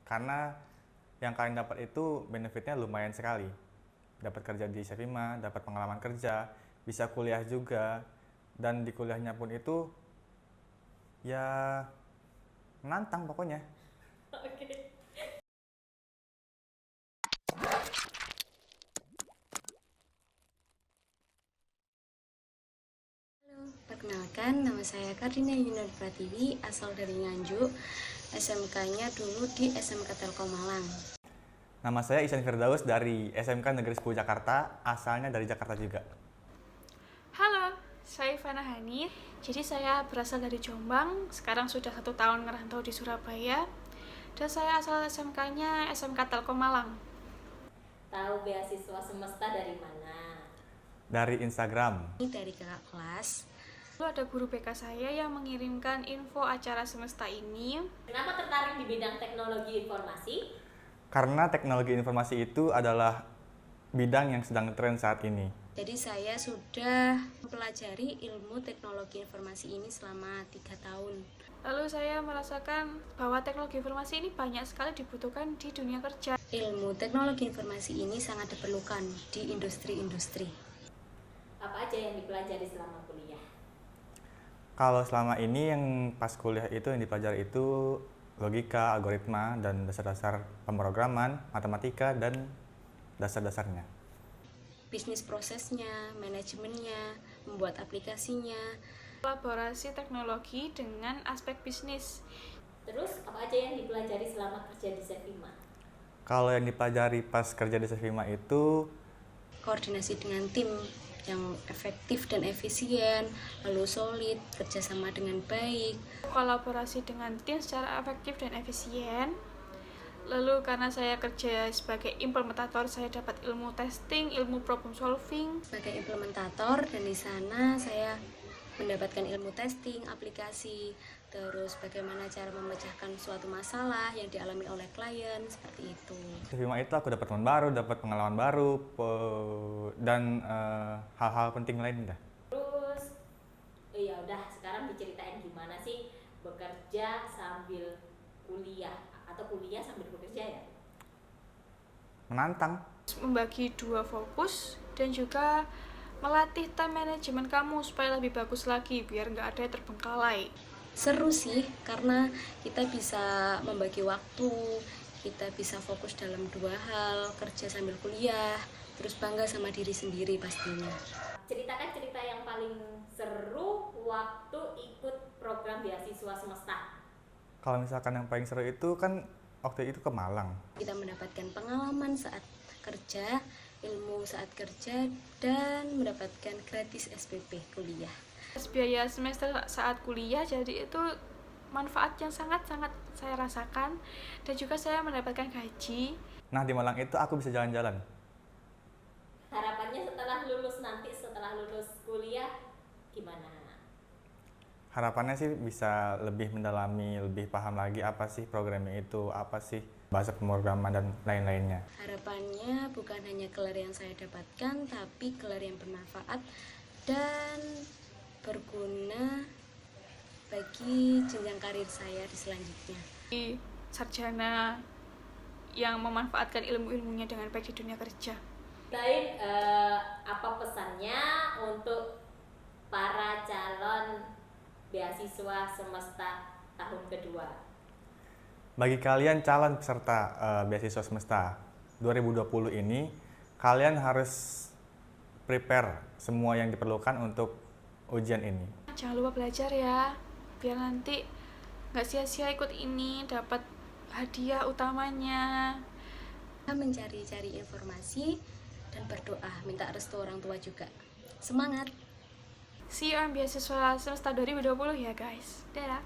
karena yang kalian dapat itu benefitnya lumayan sekali. Dapat kerja di Sevima, dapat pengalaman kerja, bisa kuliah juga, dan di kuliahnya pun itu ya menantang pokoknya. Oke. Perkenalkan, nama saya Kardina Yunur Pratiwi, asal dari Nganjuk. SMK-nya dulu di SMK Telkom Malang. Nama saya Ihsan Firdaus dari SMK Negeri 10 Jakarta, asalnya dari Jakarta juga. Halo, saya Ivana Hani. Jadi saya berasal dari Jombang. Sekarang sudah 1 tahun ngerantau di Surabaya. Dan saya asal SMK-nya SMK Telkom Malang. Tahu beasiswa semesta dari mana? Dari Instagram. Ini dari kakak kelas. Lalu ada guru BK saya yang mengirimkan info acara semesta ini. Kenapa tertarik di bidang teknologi informasi? Karena teknologi informasi itu adalah bidang yang sedang tren saat ini. Jadi saya sudah mempelajari ilmu teknologi informasi ini selama 3 tahun. Lalu saya merasakan bahwa teknologi informasi ini banyak sekali dibutuhkan di dunia kerja. Ilmu teknologi informasi ini sangat diperlukan di industri-industri. Apa aja yang dipelajari selama kuliah? Kalau selama ini yang pas kuliah itu yang dipelajari itu logika, algoritma, dan dasar-dasar pemrograman, matematika, dan dasar-dasarnya. Bisnis prosesnya, manajemennya, membuat aplikasinya. Kolaborasi teknologi dengan aspek bisnis. Terus apa aja yang dipelajari selama kerja di Sevima? Kalau yang dipelajari pas kerja di Sevima itu Koordinasi dengan tim yang efektif dan efisien, lalu solid, kerjasama dengan baik. Kolaborasi dengan tim secara efektif dan efisien. Lalu karena saya kerja sebagai implementator, saya dapat ilmu testing, ilmu problem solving. Sebagai implementator, dan di sana saya mendapatkan ilmu testing, aplikasi, terus bagaimana cara memecahkan suatu masalah yang dialami oleh klien, seperti itu. di Sevima itu aku dapat teman baru, dapat pengalaman baru, dan hal-hal penting lainnya. Terus, ya udah sekarang diceritain gimana sih bekerja sambil kuliah atau kuliah sambil bekerja ya? Menantang. Membagi 2 fokus dan juga melatih time management kamu supaya lebih bagus lagi biar nggak ada yang terbengkalai. Seru sih, karena kita bisa membagi waktu, kita bisa fokus dalam 2 hal, kerja sambil kuliah, terus bangga sama diri sendiri pastinya. Ceritakan cerita yang paling seru waktu ikut program beasiswa semesta. Kalau misalkan yang paling seru itu kan waktu itu ke Malang. Kita mendapatkan pengalaman saat kerja, ilmu saat kerja, dan mendapatkan gratis SPP kuliah. Biaya semester saat kuliah, jadi itu manfaat yang sangat-sangat saya rasakan dan juga saya mendapatkan gaji. Nah, di Malang itu aku bisa jalan-jalan. Harapannya setelah lulus nanti, setelah lulus kuliah, gimana? Harapannya sih bisa lebih mendalami, lebih paham lagi apa sih programnya itu, apa sih bahasa pemrograman dan lain-lainnya. Harapannya bukan hanya gelar yang saya dapatkan, tapi gelar yang bermanfaat dan berguna bagi jenjang karir saya di selanjutnya. Sarjana yang memanfaatkan ilmu-ilmunya dengan baik di dunia kerja. Lain apa pesannya untuk para calon beasiswa semesta tahun kedua? Bagi kalian calon peserta beasiswa semesta 2020 ini, kalian harus prepare semua yang diperlukan untuk ujian ini. Jangan lupa belajar ya, biar nanti nggak sia-sia ikut ini, dapat hadiah utamanya. Mencari-cari informasi dan berdoa, minta restu orang tua juga. Semangat! See you on beasiswa semesta 2020 ya guys. Dadah!